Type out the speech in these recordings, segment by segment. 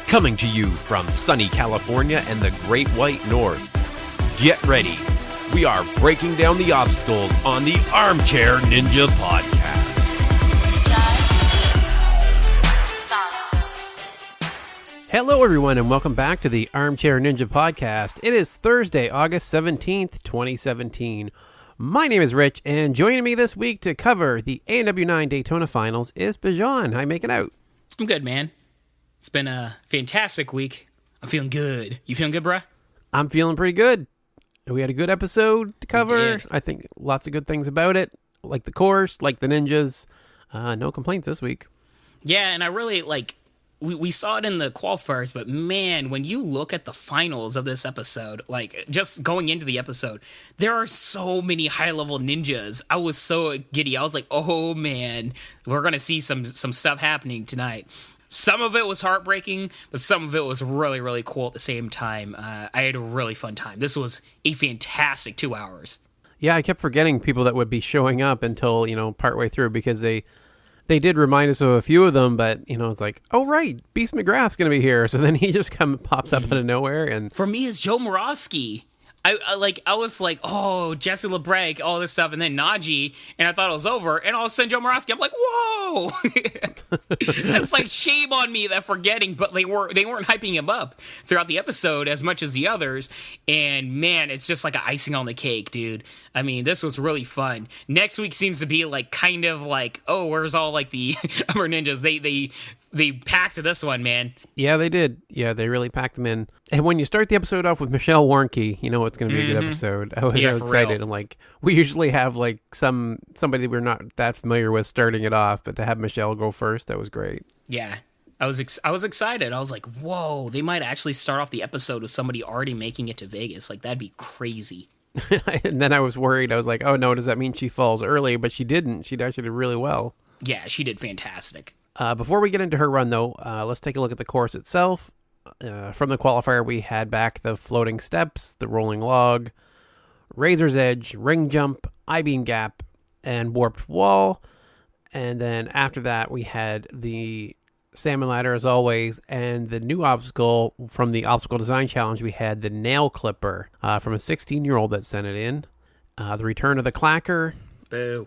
Coming to you from sunny California and the Great White North. Get ready. We are breaking down the obstacles on the Armchair Ninja Podcast. Hello, everyone, and welcome back to the Armchair Ninja Podcast. It is Thursday, August 17th, 2017. My name is Rich, and joining me this week to cover the ANW9 Daytona Finals is Bijan. How you making out? I'm good, man. It's been a fantastic week. I'm feeling good. You feeling good, bruh? I'm feeling pretty good. We had a good episode to cover. I think lots of good things about it. Like the course, like the ninjas. No complaints this week. Yeah, and I really, we saw it in the qualifiers, but man, when you look at the finals of this episode, just going into the episode, there are so many high-level ninjas. I was so giddy. I was like, oh man, we're going to see some stuff happening tonight. Some of it was heartbreaking, but some of it was really, really cool at the same time. I had a really fun time. This was a fantastic 2 hours. Yeah, I kept forgetting people that would be showing up until, partway through, because they did remind us of a few of them, but, it's like, oh, right, Beast McGrath's going to be here. So then he just pops up out of nowhere. And for me, it's Joe Moravsky. I was like, oh, Jesse Labreck, all this stuff, and then Najee, and I thought it was over, and all of a sudden Joe Moravsky, I'm like, whoa! That's like shame on me that forgetting, but they weren't hyping him up throughout the episode as much as the others, and man, it's just like an icing on the cake, dude. I mean, this was really fun. Next week seems to be oh, where's all the other ninjas? They packed this one, man. Yeah, they did. Yeah, they really packed them in. And when you start the episode off with Michelle Warnky, you know it's going to be a good episode. I was so excited. Real. And we usually have somebody we're not that familiar with starting it off, but to have Michelle go first, that was great. Yeah. I was excited. I was like, whoa, they might actually start off the episode with somebody already making it to Vegas. That'd be crazy. And then I was worried. I was like, oh no, does that mean she falls early? But she didn't. She actually did really well. Yeah, she did fantastic. Before we get into her run, though, let's take a look at the course itself. From the qualifier, we had back the floating steps, the rolling log, razor's edge, ring jump, I-beam gap, and warped wall. And then after that, we had the salmon ladder, as always, and the new obstacle from the obstacle design challenge, we had the nail clipper from a 16-year-old that sent it in, the return of the clacker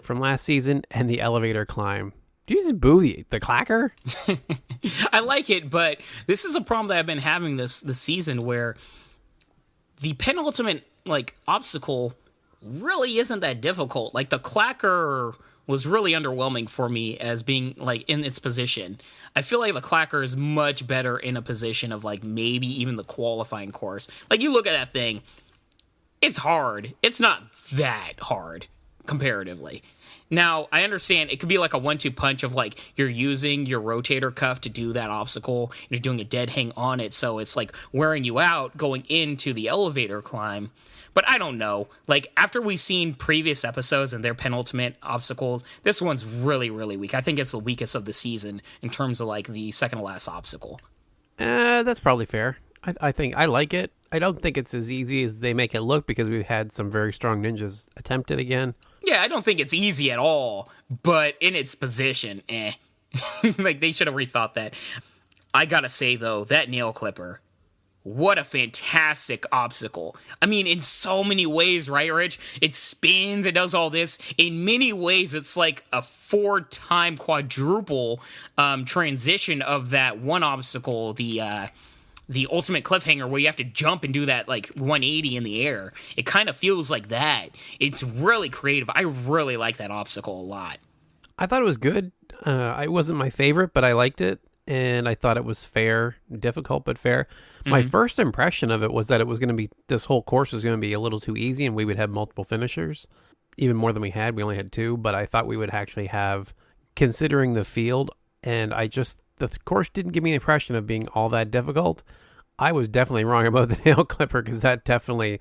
from last season, and the elevator climb. Did you just boo the clacker? I like it, but this is a problem that I've been having this season where the penultimate obstacle really isn't that difficult. The clacker was really underwhelming for me as being in its position. I feel like the clacker is much better in a position of maybe even the qualifying course. You look at that thing, it's hard. It's not that hard comparatively. Now, I understand it could be a 1-2 punch of you're using your rotator cuff to do that obstacle, and you're doing a dead hang on it, so it's wearing you out going into the elevator climb. But I don't know. After we've seen previous episodes and their penultimate obstacles, this one's really, really weak. I think it's the weakest of the season in terms of the second to last obstacle. That's probably fair. I think I like it. I don't think it's as easy as they make it look because we've had some very strong ninjas attempt it again. Yeah, I don't think it's easy at all, but in its position, they should have rethought that. I gotta say, though, that nail clipper, what a fantastic obstacle. I mean, in so many ways, right, Rich? It spins, it does all this. In many ways, it's a 4-time quadruple transition of that one obstacle, the ultimate cliffhanger where you have to jump and do that 180 in the air. It kind of feels like that. It's really creative. I really like that obstacle a lot. I thought it was good. It wasn't my favorite, but I liked it. And I thought it was fair, difficult, but fair. Mm-hmm. My first impression of it was that it was going to be, this whole course was going to be a little too easy and we would have multiple finishers. Even more than we had. We only had 2, but I thought we would actually have, considering the field, and the course didn't give me the impression of being all that difficult. I was definitely wrong about the nail clipper because that definitely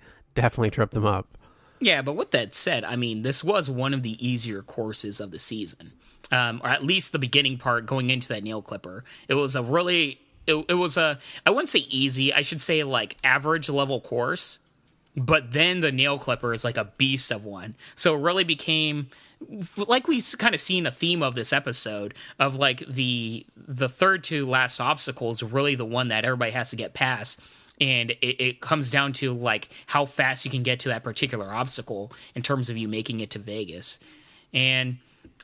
tripped them up. Yeah, but with that said, I mean, this was one of the easier courses of the season. Or at least the beginning part going into that nail clipper. It was a really, it was a, I wouldn't say easy, I should say average level course. but then the nail clipper is like a beast of one. So it really became, like we kind of seen a theme of this episode, of like the third to last obstacle is really the one that everybody has to get past. And it comes down to like how fast you can get to that particular obstacle in terms of you making it to Vegas. And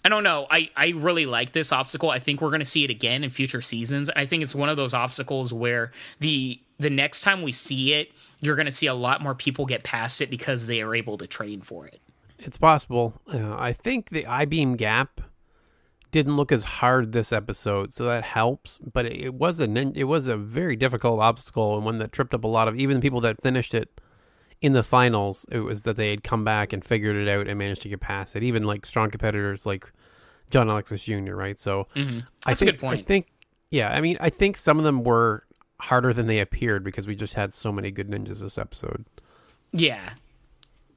I don't know. I really like this obstacle. I think we're going to see it again in future seasons. I think it's one of those obstacles where the next time we see it, you're going to see a lot more people get past it because they are able to train for it. It's possible. I think the I-beam gap didn't look as hard this episode, so that helps. But it was a very difficult obstacle, and one that tripped up a lot of even people that finished it in the finals. It was that they had come back and figured it out and managed to get past it. Even like strong competitors like John Alexis Jr. Right? So that's a good point. I think some of them were harder than they appeared because we just had so many good ninjas this episode. Yeah.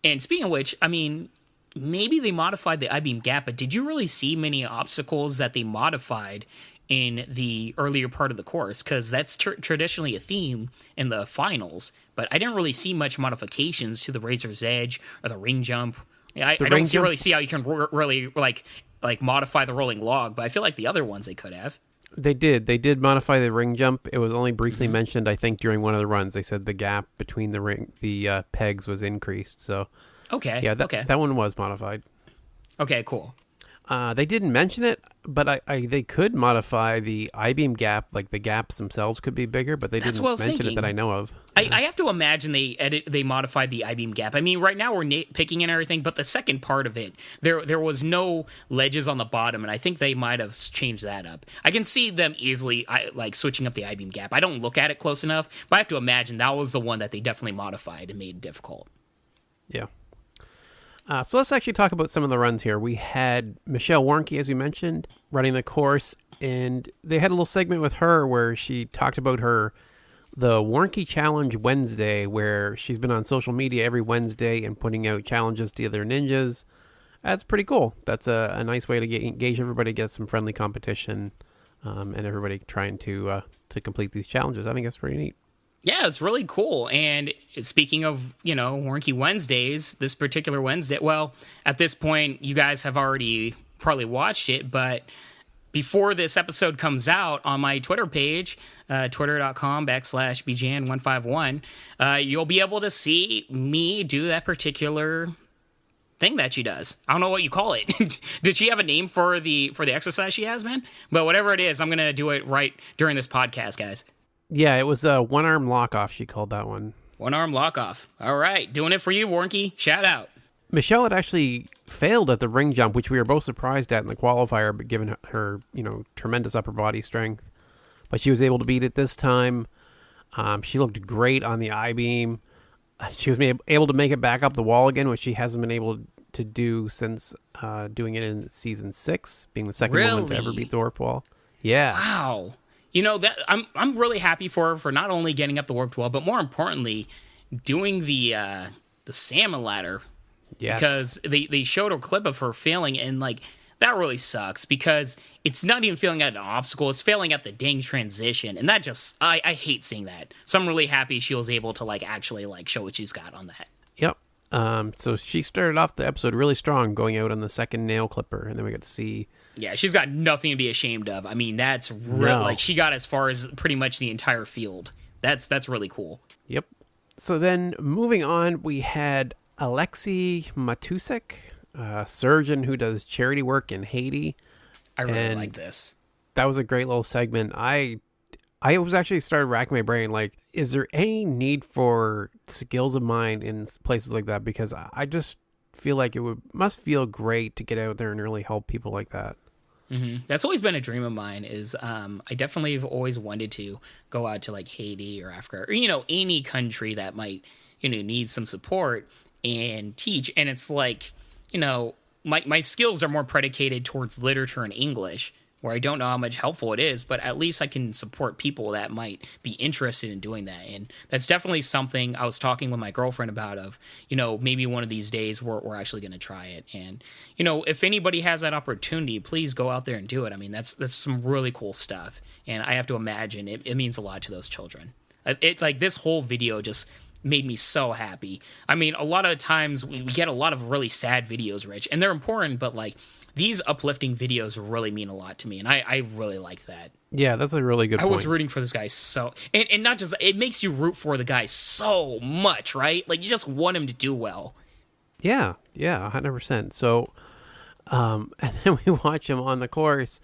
And speaking of which, I mean, maybe they modified the I-beam gap, but did you really see many obstacles that they modified in the earlier part of the course? Because that's traditionally a theme in the finals, but I didn't really see much modifications to the Razor's Edge or the ring jump. I don't really see how you can really like modify the rolling log, but I feel like the other ones they could have. They did modify the ring jump. It was only briefly mentioned, I think, during one of the runs. They said the gap between the pegs was increased. So okay, yeah, that one was modified. Okay, cool. They didn't mention it, but they could modify the I-beam gap. Like the gaps themselves could be bigger, but they didn't mention it that I know of. I have to imagine they modified the I-beam gap. I mean, right now we're picking and everything, but the second part of it, there was no ledges on the bottom, and I think they might have changed that up. I can see them easily like switching up the I-beam gap. I don't look at it close enough, but I have to imagine that was the one that they definitely modified and made difficult. Yeah. So let's actually talk about some of the runs here. We had Michelle Warnky, as we mentioned, running the course, and they had a little segment with her where she talked about the Warnky Challenge Wednesday, where she's been on social media every Wednesday and putting out challenges to other ninjas. That's pretty cool. That's a nice way to engage everybody, get some friendly competition, and everybody trying to complete these challenges. I think that's pretty neat. Yeah, it's really cool. And speaking of, Warnky Wednesdays, this particular Wednesday, well, at this point, you guys have already probably watched it, but before this episode comes out on my Twitter page, twitter.com/Bijan151, you'll be able to see me do that particular thing that she does. I don't know what you call it. Did she have a name for the exercise she has, man? But whatever it is, I'm going to do it right during this podcast, guys. Yeah, it was a one-arm lock-off, she called that one. One-arm lock-off. All right, doing it for you, Warnky. Shout out. Michelle had actually failed at the ring jump, which we were both surprised at in the qualifier, but given her tremendous upper body strength. But she was able to beat it this time. She looked great on the I-beam. She was able to make it back up the wall again, which she hasn't been able to do since doing it in season 6, being the second woman to ever beat the warped wall. Yeah. Wow. That I'm really happy for her for not only getting up the warped wall, but more importantly, doing the salmon ladder. Yes. Because they showed a clip of her failing, and that really sucks because it's not even failing at an obstacle; it's failing at the dang transition, and that just I hate seeing that. So I'm really happy she was able to actually show what she's got on that. Yep. So she started off the episode really strong, going out on the second nail clipper, and then we got to see. Yeah, she's got nothing to be ashamed of. I mean, that's real. She got as far as pretty much the entire field. That's really cool. Yep. So then moving on, we had Alexis Matusek, a surgeon who does charity work in Haiti. I really like this. That was a great little segment. I was actually started racking my brain, is there any need for skills of mine in places like that? Because I just feel like must feel great to get out there and really help people like that. Mm-hmm. That's always been a dream of mine. I definitely have always wanted to go out to Haiti or Africa or any country that might need some support and teach. And it's my skills are more predicated towards literature and English, where I don't know how much helpful it is, but at least I can support people that might be interested in doing that. And that's definitely something I was talking with my girlfriend about maybe one of these days we're actually going to try it. And, if anybody has that opportunity, please go out there and do it. I mean, that's some really cool stuff. And I have to imagine it means a lot to those children. This whole video just made me so happy. I mean, a lot of times we get a lot of really sad videos, Rich, and they're important, but like these uplifting videos really mean a lot to me, and I really like that. Yeah, that's a really good point. I was rooting for this guy so, and not just, it makes you root for the guy so much, right? Like, you just want him to do well. Yeah, 100%. So, and then we watch him on the course,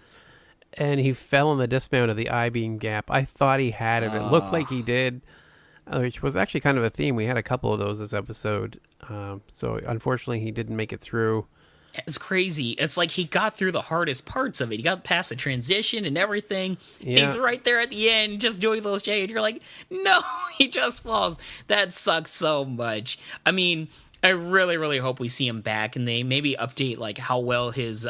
and he fell in the dismount of the I-beam gap. I thought he had it. It looked like he did, which was actually kind of a theme. We had a couple of those this episode. So, unfortunately, he didn't make it through. It's crazy. It's like he got through the hardest parts of it. He got past the transition and everything. Yeah. He's right there at the end just doing those J, and you're like, no, he just falls. That sucks so much. I mean, I really, really hope we see him back, and they maybe update like how well his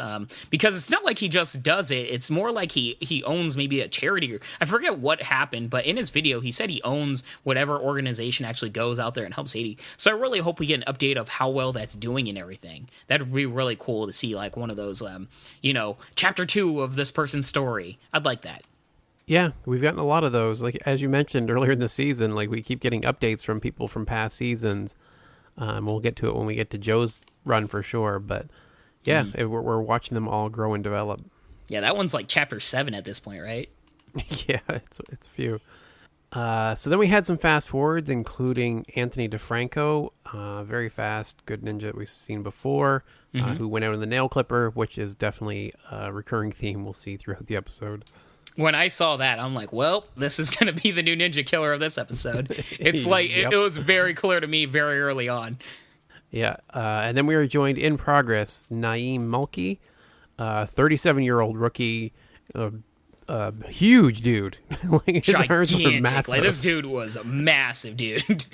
because it's not like he just does it. It's more like he owns maybe a charity, or I forget what happened, but in his video he said he owns whatever organization actually goes out there and helps Haiti. So I really hope we get an update of how well that's doing and everything. That'd be really cool to see, like one of those chapter 2 of this person's story. I'd like that. Yeah, we've gotten a lot of those. Like as you mentioned earlier in the season, like we keep getting updates from people from past seasons. We'll get to it when we get to Joe's run for sure. But yeah, we're watching them all grow and develop. Yeah, that one's like chapter 7 at this point, right? Yeah, it's a few. So then we had some fast forwards, including Anthony DeFranco, very fast, good ninja that we've seen before, who went out in the nail clipper, which is definitely a recurring theme we'll see throughout the episode. When I saw that, I'm like, well, this is going to be the new ninja killer of this episode. It's like, it was very clear to me very early on. Yeah. And then we were joined in progress, Naeem Mulkey, 37-year-old rookie, huge dude. Like his arms were massive. Like this dude was a massive dude.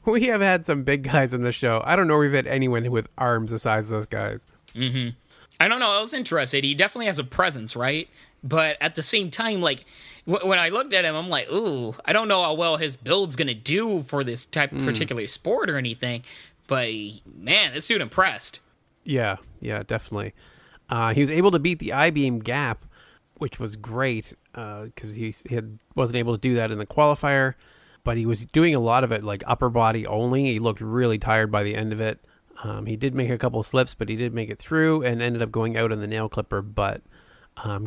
We have had some big guys in the show. I don't know if we've had anyone with arms the size of those guys. Mm-hmm. I don't know. I was interested. He definitely has a presence, right? But at the same time, like, when I looked at him, I'm like, ooh, I don't know how well his build's going to do for this type of particular sport or anything. But, man, this dude impressed. Yeah, definitely. He was able to beat the I-beam gap, which was great because he wasn't able to do that in the qualifier. But he was doing a lot of it, like, upper body only. He looked really tired by the end of it. He did make a couple slips, but he did make it through and ended up going out in the nail clipper. But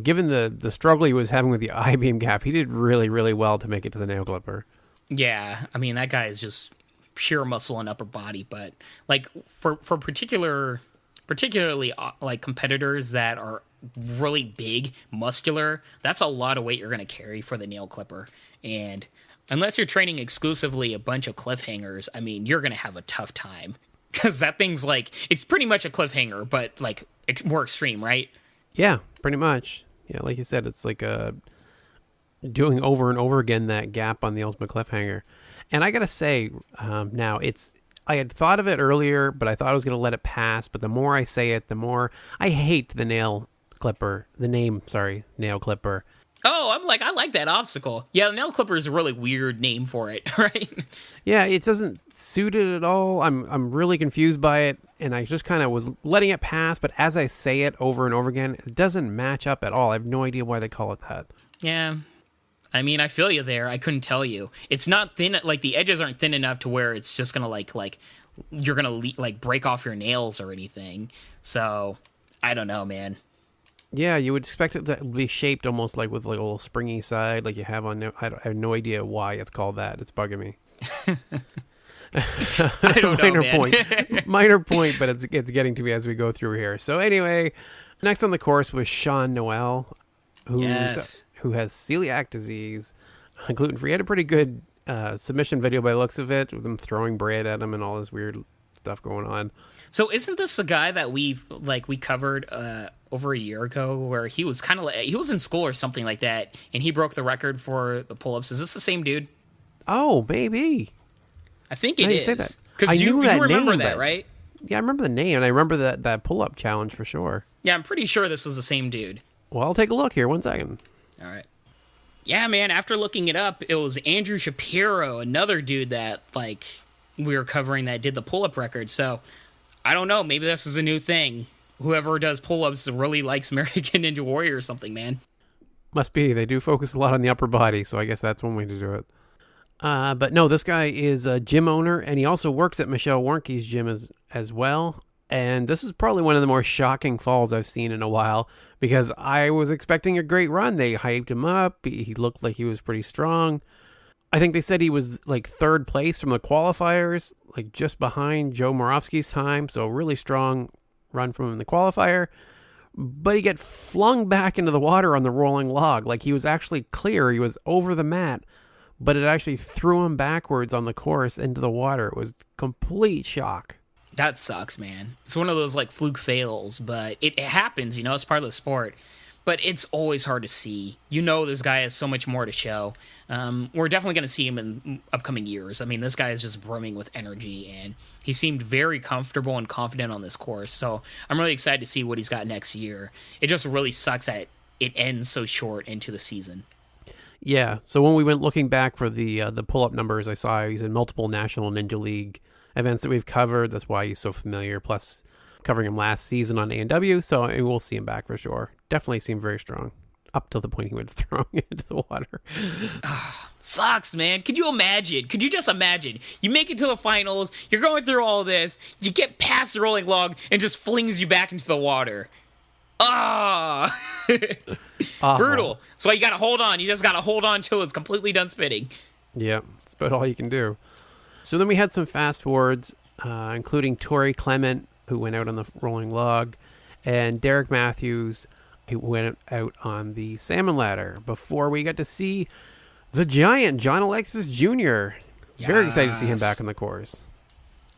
given the struggle he was having with the I-beam gap, he did really, really well to make it to the nail clipper. Yeah, I mean, that guy is just pure muscle and upper body. But like for particularly like competitors that are really big, muscular, that's a lot of weight you're going to carry for the nail clipper. And unless you're training exclusively a bunch of cliffhangers, I mean, you're going to have a tough time. Because that thing's like, it's pretty much a cliffhanger, but like more extreme, right? Yeah, pretty much. Yeah, like you said, it's like doing over and over again that gap on the ultimate cliffhanger. And I got to say, now, I had thought of it earlier, but I thought I was going to let it pass. But the more I say it, the more I hate the nail clipper. Nail clipper. Oh, I'm like, I like that obstacle. Yeah, the nail clipper is a really weird name for it, right? Yeah, it doesn't suit it at all. I'm really confused by it, and I just kind of was letting it pass, but as I say it over and over again, it doesn't match up at all. I have no idea why they call it that. Yeah. I mean, I feel you there. I couldn't tell you. It's not thin, like the edges aren't thin enough to where it's just going to like you're going to like break off your nails or anything. So, I don't know, man. Yeah, you would expect it to be shaped almost like with like a little springy side, like you have on. I have no idea why it's called that. It's bugging me. I don't know, man. Minor point, but it's getting to me as we go through here. So anyway, next on the course was Sean Noel, who has celiac disease, gluten free. Had a pretty good submission video by the looks of it, with them throwing bread at him and all this weird stuff going on. So isn't this a guy that we covered over a year ago, where he was kind of like, he was in school or something like that, and he broke the record for the pull-ups? Is this the same dude? Oh, maybe. I think it is. Because you remember name, that, right? Yeah, I remember the name, and I remember that pull-up challenge for sure. Yeah, I'm pretty sure this is the same dude. Well, I'll take a look here. 1 second. All right. Yeah, man, after looking it up, it was Andrew Shapiro, another dude that, like, we were covering that did the pull-up record. So, I don't know. Maybe this is a new thing. Whoever does pull-ups really likes American Ninja Warrior or something, man. Must be. They do focus a lot on the upper body, so I guess that's one way to do it. But no, this guy is a gym owner, and he also works at Michelle Warnky's gym as well. And this is probably one of the more shocking falls I've seen in a while, because I was expecting a great run. They hyped him up. He looked like he was pretty strong. I think they said he was like third place from the qualifiers, like just behind Joe Moravsky's time. So really strong run from him in the qualifier. But he got flung back into the water on the rolling log. Like he was actually clear. He was over the mat, but it actually threw him backwards on the course into the water. It was complete shock. That sucks, man. It's one of those like fluke fails, but it happens, it's part of the sport. But it's always hard to see. This guy has so much more to show. We're definitely going to see him in upcoming years. I mean, this guy is just brimming with energy, and he seemed very comfortable and confident on this course. So I'm really excited to see what he's got next year. It just really sucks that it ends so short into the season. Yeah, so when we went looking back for the pull-up numbers, I saw he's in multiple National Ninja League events that we've covered. That's why he's so familiar, plus covering him last season on ANW, so we'll see him back for sure. Definitely seemed very strong, up to the point he went throwing it into the water. Sucks, man. Could you just imagine? You make it to the finals, you're going through all this, you get past the rolling log, and just flings you back into the water. Brutal. So you gotta hold on. You just gotta hold on till it's completely done spitting. Yeah, that's about all you can do. So then we had some fast forwards, including Tori Clement, who went out on the rolling log, and Derek Matthews, who went out on the salmon ladder, before we got to see the giant John Alexis Jr. Yes. Very excited to see him back on the course.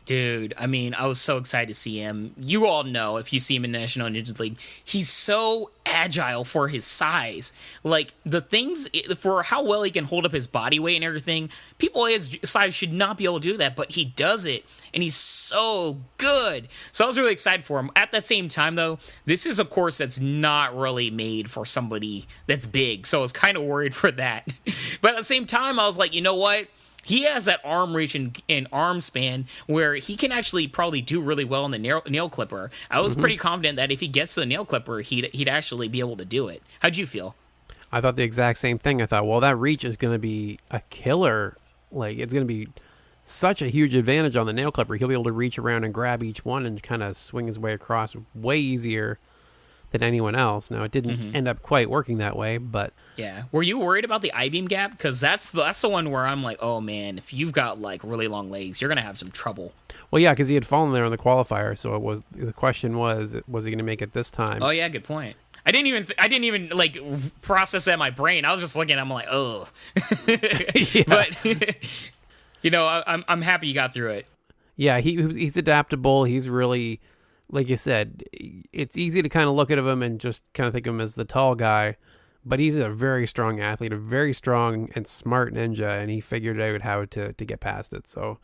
Dude, I mean, I was so excited to see him. You all know, if you see him in National Ninja League, he's so agile for his size. Like, the things, for how well he can hold up his body weight and everything, people his size should not be able to do that, but he does it, and he's so good. So I was really excited for him. At that same time, though, this is a course that's not really made for somebody that's big, so I was kind of worried for that. But at the same time, I was like, you know what? He has that arm reach and arm span where he can actually probably do really well in the nail clipper. I was pretty confident that if he gets to the nail clipper, he'd actually be able to do it. How'd you feel? I thought the exact same thing. I thought, well, that reach is going to be a killer. Like, it's going to be such a huge advantage on the nail clipper. He'll be able to reach around and grab each one and kind of swing his way across way easier than anyone else. Now, it didn't end up quite working that way, but... Yeah. Were you worried about the I-beam gap? Because that's the one where I'm like, oh, man, if you've got, like, really long legs, you're going to have some trouble. Well, yeah, because he had fallen there on the qualifier, so the question was he going to make it this time? Oh, yeah, good point. I didn't even like process that in my brain. I was just looking. I'm like, oh. But I'm happy you got through it. Yeah, he's adaptable. He's really, like you said, it's easy to kind of look at him and just kind of think of him as the tall guy, but he's a very strong athlete, a very strong and smart ninja, and he figured out how to get past it. So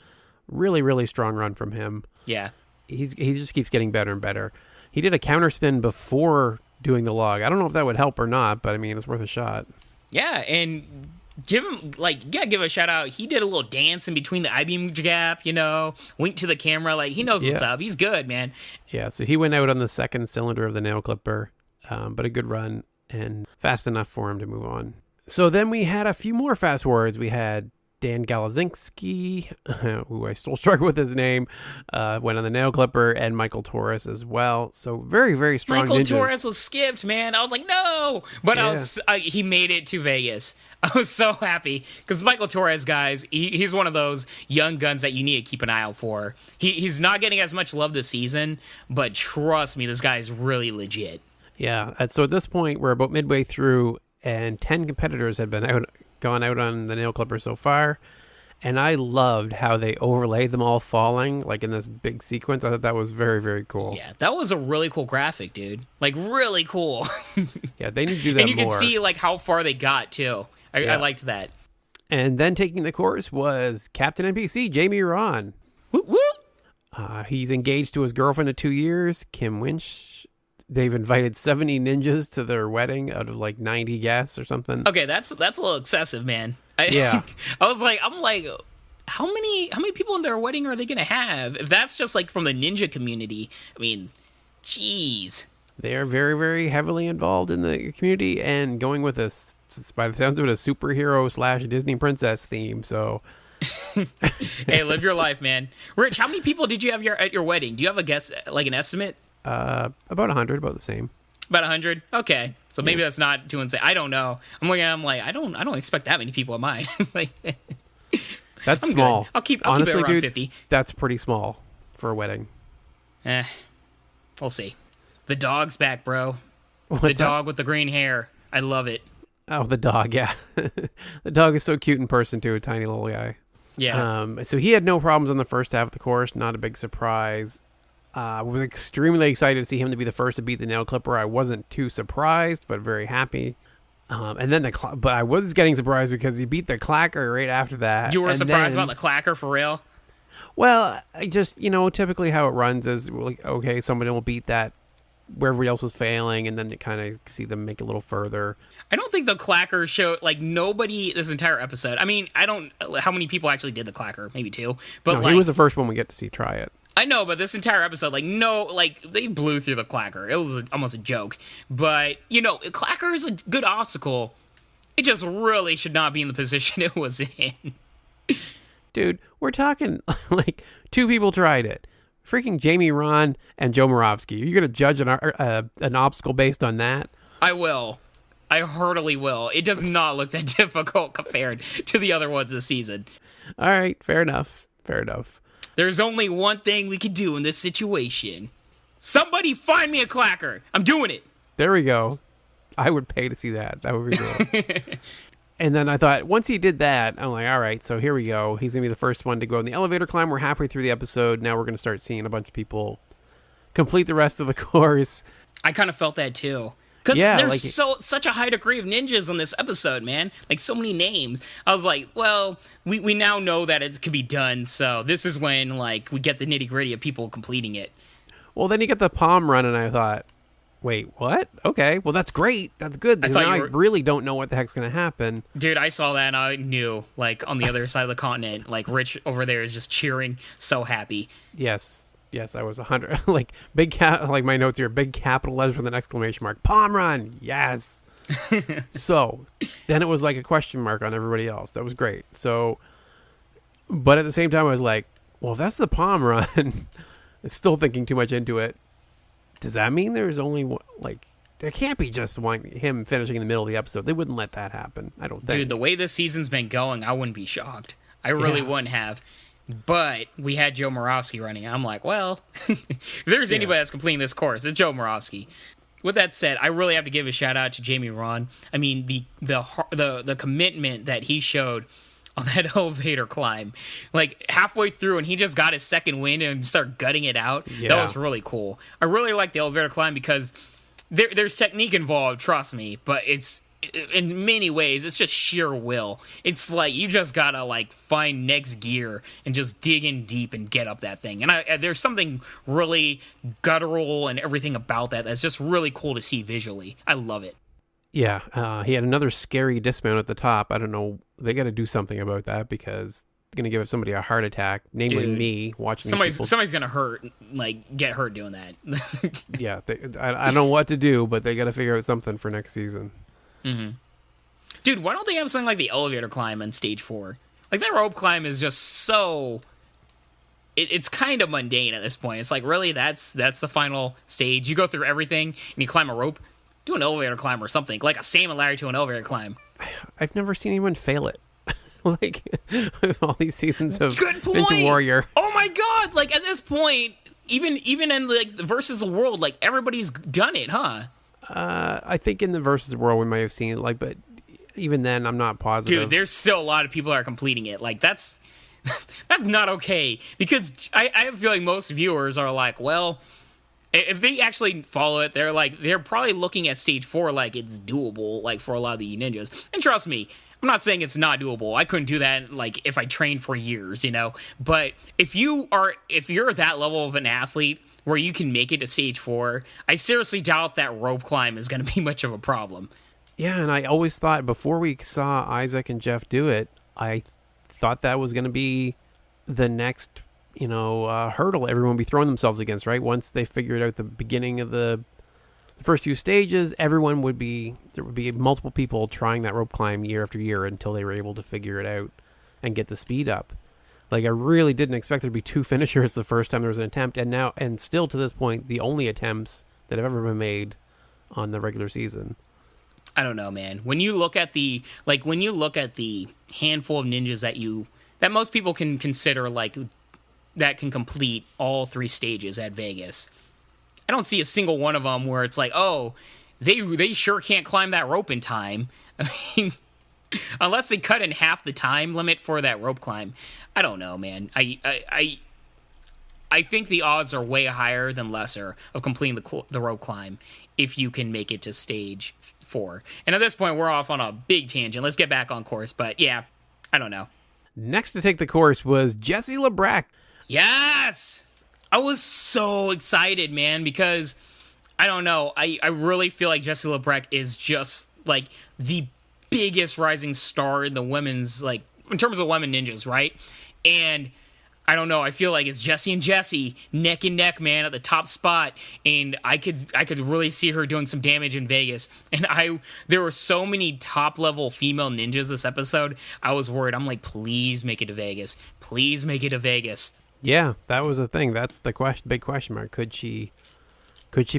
really, really strong run from him. Yeah. He just keeps getting better and better. He did a counterspin before doing the log. I don't know if that would help or not, but I mean, it's worth a shot. Yeah, and give a shout out. He did a little dance in between the I-beam gap, winked to the camera, like he knows what's up. He's good, man. Yeah, so he went out on the second cylinder of the nail clipper, but a good run and fast enough for him to move on. So then we had a few more fast words. We had Dan Galazinski, who I still struggle with his name, went on the nail clipper, and Michael Torres as well. So very, very strong Michael ninjas. Torres was skipped, man. I was like, no! But he made it to Vegas. I was so happy because Michael Torres, guys, he's one of those young guns that you need to keep an eye out for. He's not getting as much love this season, but trust me, this guy is really legit. Yeah, so at this point, we're about midway through, and 10 competitors have gone out on the nail clipper so far, and I loved how they overlaid them all falling, like in this big sequence. I thought that was very, very cool. Yeah, that was a really cool graphic, dude. Like, really cool. Yeah, they need to do that more. And you can see, like, how far they got, too. I liked that. And then taking the course was Captain NPC, Jamie Rahn. Whoop, whoop. He's engaged to his girlfriend of 2 years, Kim Winch. They've invited 70 ninjas to their wedding out of like 90 guests or something. Okay, that's a little excessive, man. Yeah. I'm like, how many people in their wedding are they gonna have? If that's just like from the ninja community, I mean, jeez. They are very, very heavily involved in the community and going with us, by the sounds of it, a superhero / Disney princess theme. So, hey, live your life, man. Rich, how many people did you have at your wedding? Do you have a guess, like an estimate? About 100, about the same. About 100? Okay. So maybe that's not too insane. I don't know. I'm like, I don't expect that many people at mine. Like, that's I'm small. Good. I'll keep Honestly, it around dude, 50. That's pretty small for a wedding. We'll see. The dog's back, bro. What's the dog with the green hair. I love it. Oh, the dog, yeah. The dog is so cute in person, too, a tiny little guy. Yeah. So he had no problems on the first half of the course, not a big surprise. Was extremely excited to see him to be the first to beat the nail clipper. I wasn't too surprised, but very happy. And then but I was getting surprised because he beat the clacker right after that. You were surprised about the clacker for real? Well, I just, typically how it runs is, like, okay, somebody will beat that where everybody else was failing, and then you kind of see them make it a little further. I don't think the clacker showed, like, nobody this entire episode. I mean, how many people actually did the clacker? Maybe 2. But no, he was the first one we get to see try it. I know, but this entire episode, they blew through the clacker. It was almost a joke. But, clacker is a good obstacle. It just really should not be in the position it was in. Dude, we're talking, 2 people tried it. Freaking Jamie Rahn and Joe Moravsky. Are you going to judge an obstacle based on that? I will. I heartily will. It does not look that difficult compared to the other ones this season. All right, fair enough. There's only one thing we could do in this situation. Somebody find me a clacker. I'm doing it. There we go. I would pay to see that. That would be cool. And then I thought, once he did that, I'm like, all right, so here we go. He's going to be the first one to go in the elevator climb. We're halfway through the episode. Now we're going to start seeing a bunch of people complete the rest of the course. I kind of felt that too. Because there's such a high degree of ninjas on this episode, man. Like, so many names. I was like, well, we now know that it can be done, so this is when, we get the nitty-gritty of people completing it. Well, then you get the palm run, and I thought, wait, what? Okay, well, that's great. That's good. Because now I really don't know what the heck's going to happen. Dude, I saw that, and I knew, on the other side of the continent, Rich over there is just cheering, so happy. Yes, I was 100. Big my notes here, big capital letters with an exclamation mark. Palm run, yes. So, then it was like a question mark on everybody else. That was great. So, but at the same time, I was like, well, if that's the palm run, it's still thinking too much into it. Does that mean there's only, there can't be just him finishing in the middle of the episode? They wouldn't let that happen, I don't think. Dude, the way this season's been going, I wouldn't be shocked. I really wouldn't have. But we had Joe Moravsky running. I'm like, well, if there's anybody that's completing this course, it's Joe Moravsky. With that said, I really have to give a shout out to Jamie Rahn. I mean, the commitment that he showed on that elevator climb, halfway through, and he just got his second win and started gutting it out. Yeah. That was really cool. I really like the elevator climb because there's technique involved, trust me, but it's in many ways it's just sheer will. It's you just gotta find next gear and just dig in deep and get up that thing. And there's something really guttural and everything about that's just really cool to see visually. I love it. Yeah, he had another scary dismount at the top. I don't know. They got to do something about that because it's going to give somebody a heart attack, namely me, watching somebody's going to get hurt doing that. Yeah, I don't know what to do, but they got to figure out something for next season. Mm-hmm. Dude, why don't they have something like the elevator climb on stage 4? That rope climb is just so... It's kind of mundane at this point. It's really, that's the final stage. You go through everything, and you climb a rope. Do an elevator climb or something, like a salmon ladder to an elevator climb. I've never seen anyone fail it. All these seasons of Good point. Ninja Warrior. Oh my god! At this point, even in versus the world, everybody's done it, huh? I think in the versus the world we might have seen it, but even then, I'm not positive. Dude, there's still a lot of people that are completing it. That's not okay because I have a feeling most viewers are well. If they actually follow it, they're probably looking at stage 4 it's doable, for a lot of the ninjas. And trust me, I'm not saying it's not doable. I couldn't do that if I trained for years, But if you're that level of an athlete where you can make it to stage 4, I seriously doubt that rope climb is going to be much of a problem. Yeah, and I always thought before we saw Isaac and Jeff do it, I thought that was going to be the next hurdle everyone will be throwing themselves against, right? Once they figured out the beginning of the the first few stages, there would be multiple people trying that rope climb year after year until they were able to figure it out and get the speed up. Like, I really didn't expect there to be 2 finishers the first time there was an attempt, and still to this point, the only attempts that have ever been made on the regular season. I don't know, man. When you look at the handful of ninjas that most people can consider like that can complete all 3 stages at Vegas, I don't see a single one of them where it's like, oh, they sure can't climb that rope in time. I mean, unless they cut in half the time limit for that rope climb. I don't know, man. I think the odds are way higher than lesser of completing the rope climb if you can make it to stage 4. And at this point, we're off on a big tangent. Let's get back on course. But yeah, I don't know. Next to take the course was Jessie Labreck. Yes! I was so excited, man, because I don't know. I really feel like Jessie Labreck is just like the biggest rising star in the women's, like, in terms of women ninjas, right? And I don't know. I feel like it's Jessie and Jessie neck and neck, man, at the top spot, and I could really see her doing some damage in Vegas. And there were so many top level female ninjas this episode. I was worried. I'm like, please make it to Vegas. Please make it to Vegas. Yeah, that was the thing. That's the big question mark. Could she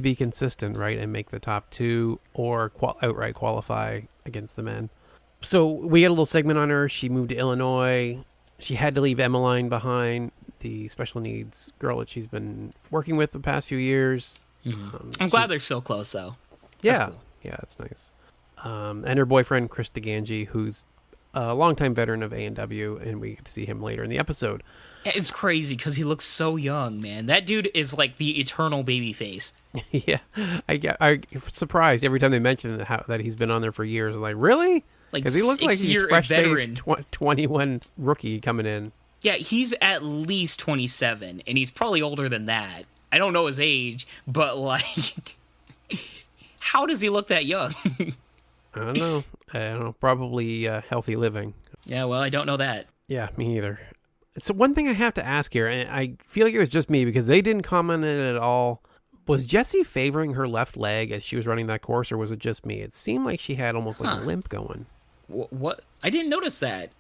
be consistent, right, and make the top 2 or outright qualify against the men? So we had a little segment on her. She moved to Illinois. She had to leave Emmeline behind, the special needs girl that she's been working with the past few years. Mm-hmm. I'm glad they're so close, though. Yeah, that's cool. Yeah, that's nice. And her boyfriend, Chris Digangi, who's a longtime veteran of ANW, and we get to see him later in the episode. It's crazy because he looks so young, man. That dude is like the eternal baby face. Yeah, I'm surprised every time they mention that he's been on there for years. I'm like, really? Because he looks like he's fresh-faced 21 rookie coming in. Yeah, he's at least 27, and he's probably older than that. I don't know his age, but like, how does he look that young? I don't know. Probably healthy living. Yeah, well, I don't know that. Yeah, me either. So one thing I have to ask here, and I feel like it was just me because they didn't comment on it at all. Was Jessie favoring her left leg as she was running that course, or was it just me? It seemed like she had almost like a limp going. What? I didn't notice that.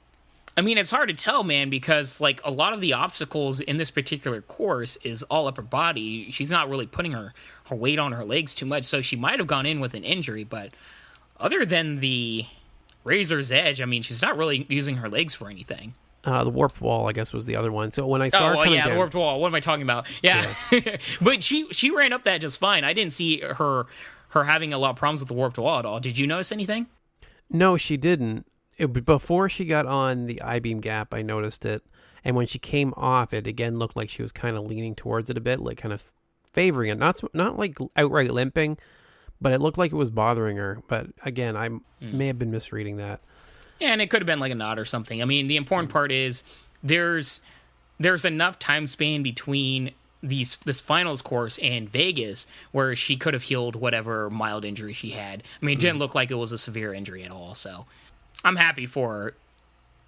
I mean, it's hard to tell, man, because like a lot of the obstacles in this particular course is all upper body. She's not really putting her weight on her legs too much, so she might have gone in with an injury. But other than the razor's edge, I mean, she's not really using her legs for anything. The warped wall, I guess, was the other one. So when I saw her the warped wall. What am I talking about? Yeah. But she ran up that just fine. I didn't see her having a lot of problems with the warped wall at all. Did you notice anything? No, she didn't. Before she got on the I-beam gap, I noticed it. And when she came off, it again looked like she was kind of leaning towards it a bit, like kind of favoring it. Not like outright limping, but it looked like it was bothering her. But again, I may have been misreading that. Yeah, and it could have been like a knot or something. I mean, the important part is there's enough time span between this finals course and Vegas where she could have healed whatever mild injury she had. I mean, it didn't look like it was a severe injury at all, so I'm happy for her.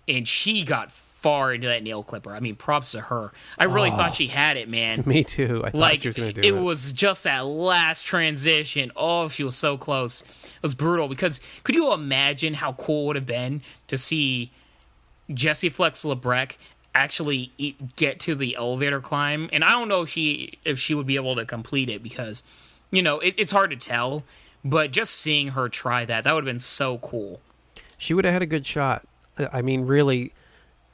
And she got far into that nail clipper. I mean, props to her. I really thought she had it, man. Me too. I thought she was going to do it. It was just that last transition. Oh, she was so close. It was brutal because could you imagine how cool it would have been to see Jessie Flex Labreck actually get to the elevator climb? And I don't know if she would be able to complete it because, you know, it's hard to tell. But just seeing her try that would have been so cool. She would have had a good shot. I mean, really,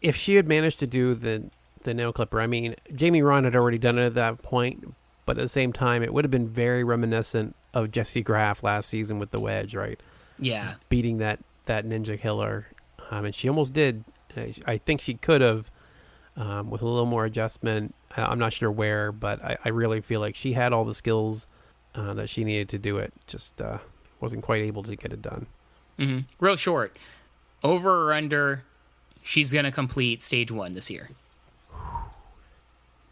if she had managed to do the nail clipper, I mean, Jamie Rahn had already done it at that point, but at the same time, it would have been very reminiscent of Jessie Graff last season with the wedge, right? Yeah. Beating that ninja killer. And she almost did. I think she could have, with a little more adjustment. I'm not sure where, but I really feel like she had all the skills that she needed to do it. Just wasn't quite able to get it done. Mm-hmm. Real short. Over or under, she's going to complete stage 1 this year.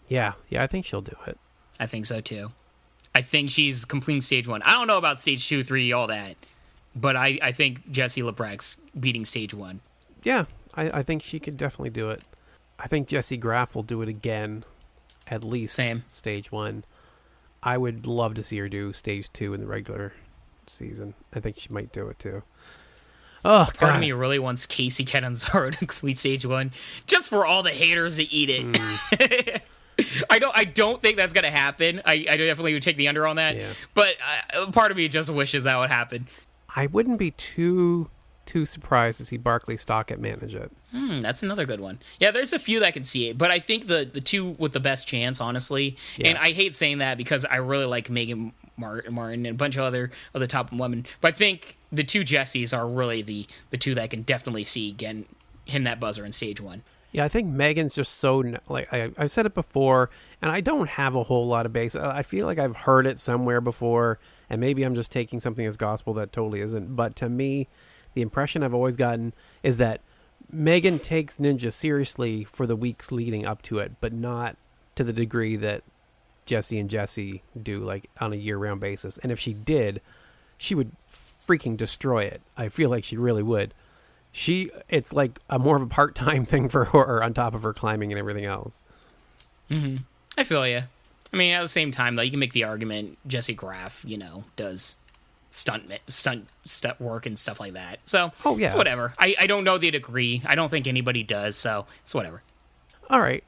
Yeah, I think she'll do it. I think so, too. I think she's completing stage 1. I don't know about stage 2, 3, all that, but I think Jessie Labreck's beating stage 1. Yeah, I think she could definitely do it. I think Jessie Graff will do it again, at least stage 1. I would love to see her do stage 2 in the regular season. I think she might do it too. Oh, Part of me really wants Casey Catanzaro to complete stage 1 just for all the haters to eat it. I don't think that's gonna happen. I definitely would take the under on that. Yeah. But part of me just wishes that would happen. I wouldn't be too surprised to see Barkley Stockett manage it. That's another good one. Yeah, there's a few that can see it, but I think the two with the best chance, honestly. Yeah. And I hate saying that because I really like Megan Martin and a bunch of other top women. But I think the two Jessies are really the two that can definitely see getting hitting that buzzer in stage 1. Yeah, I think Megan's just so, like, I've said it before, and I don't have a whole lot of base. I feel like I've heard it somewhere before, and maybe I'm just taking something as gospel that totally isn't. But to me, the impression I've always gotten is that Megan takes Ninja seriously for the weeks leading up to it, but not to the degree that Jessie and Jessie do, like, on a year-round basis. And if she did, she would freaking destroy it. I feel like she really would. It's like a more of a part-time thing for her on top of her climbing and everything else. Mm-hmm. I feel you. I mean, at the same time, though, you can make the argument Jessie Graff, does stunt work and stuff like that. So, it's whatever. I don't know the degree. I don't think anybody does, so it's whatever. All right.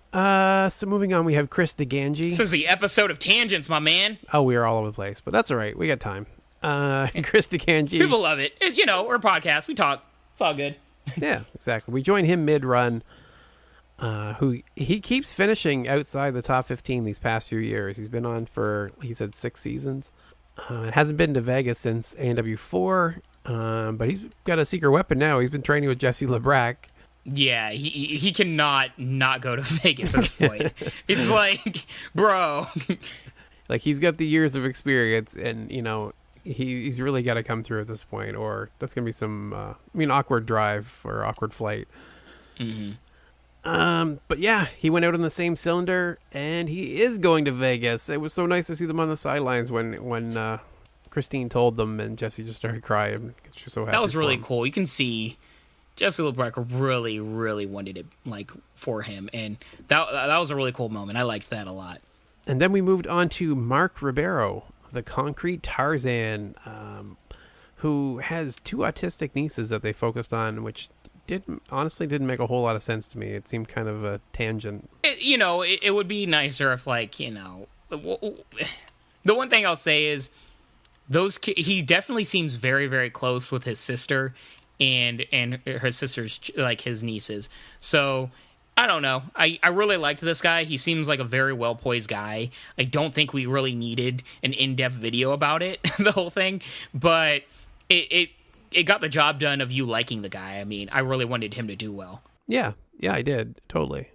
So moving on, we have Chris Digangi. This is the episode of tangents, my man. Oh, we are all over the place, but that's all right. We got time. Chris Digangi. People love it. We're a podcast. We talk. It's all good. Yeah, exactly. We join him mid-run, who he keeps finishing outside the top 15 these past few years. He's been on for, he said, 6 seasons. Hasn't been to Vegas since ANW4, but he's got a secret weapon now. He's been training with Jesse Labreck. Yeah, he cannot not go to Vegas at this point. It's like, bro. Like, he's got the years of experience, and, he's really got to come through at this point, or that's going to be some, awkward drive or awkward flight. Mm-hmm. But yeah, he went out on the same cylinder, and he is going to Vegas. It was so nice to see them on the sidelines when Christine told them, and Jesse just started crying. She was so happy. That was really cool. You can see Jesse Labreck really, really wanted it, like, for him, and that was a really cool moment. I liked that a lot. And then we moved on to Mark Ribeiro, the Concrete Tarzan, who has 2 autistic nieces that they focused on, which honestly didn't make a whole lot of sense to me. It seemed kind of a tangent. It would be nicer if, like, the one thing I'll say is he definitely seems very, very close with his sister and her sister's, like, his nieces. So I don't know. I really liked this guy. He seems like a very well-poised guy. I don't think we really needed an in-depth video about it, the whole thing. But it got the job done of you liking the guy. I mean, I really wanted him to do well. Yeah, I did. Totally.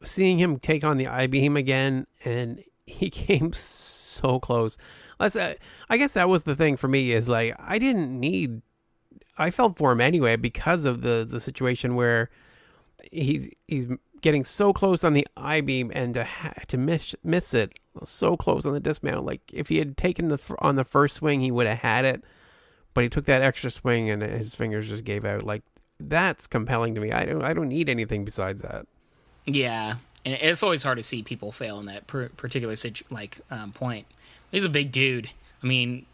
Seeing him take on the I-beam again, and he came so close. I guess that was the thing for me, is like, I felt for him anyway because of the situation where he's getting so close on the I-beam, and to miss it so close on the dismount. Like, if he had taken on the first swing, he would have had it, but he took that extra swing and his fingers just gave out. Like, that's compelling to me. I don't need anything besides that. Yeah, and it's always hard to see people fail in that particular point. He's a big dude. I mean,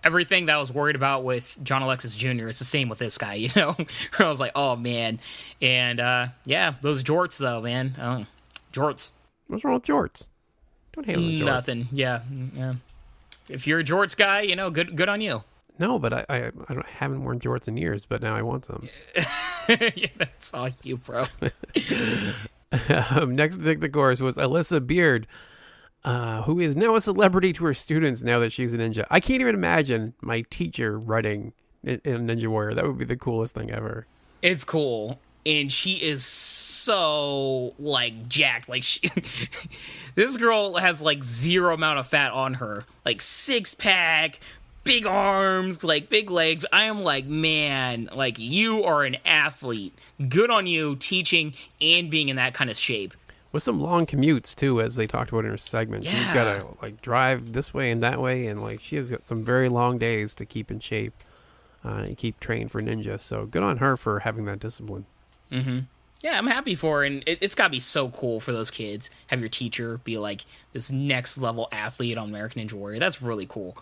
everything that I was worried about with John Alexis Jr., it's the same with this guy, I was like, oh, man. And, those jorts, though, man. Oh, jorts. What's wrong with jorts? Don't hate on the jorts. Nothing, yeah. If you're a jorts guy, good on you. No, but I haven't worn jorts in years, but now I want some. Yeah, that's all you, bro. Next to take the course was Allyssa Beird, who is now a celebrity to her students now that she's a ninja. I can't even imagine my teacher running in Ninja Warrior. That would be the coolest thing ever. It's cool. And she is so, like, jacked. Like, this girl has, like, zero amount of fat on her. Like, 6-pack, big arms, like, big legs. I am like, man, like, you are an athlete. Good on you teaching and being in that kind of shape. With some long commutes, too, as they talked about in her segment. Yeah. She's got to, like, drive this way and that way, and, like, she has got some very long days to keep in shape and keep training for ninja. So good on her for having that discipline. Mm-hmm. Yeah, I'm happy for her, and it's got to be so cool for those kids. Have your teacher be like this next level athlete on American Ninja Warrior. That's really cool.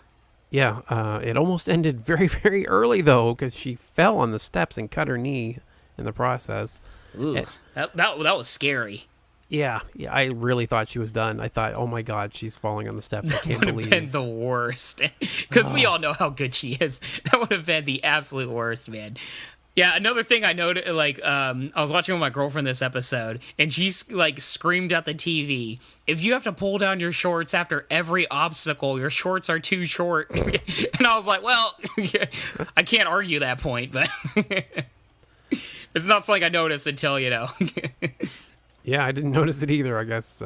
Yeah, it almost ended very, very early, though, because she fell on the steps and cut her knee in the process. Ooh, that was scary. Yeah, I really thought she was done. I thought, oh my God, she's falling on the steps. I can't That would believe. have been the worst. Because we all know how good she is. That would have been the absolute worst, man. Yeah, another thing I noted, I was watching with my girlfriend this episode, and she's, screamed at the TV, if you have to pull down your shorts after every obstacle, your shorts are too short. And I was like, well, I can't argue that point, but it's not something I noticed until, Yeah, I didn't notice it either, I guess.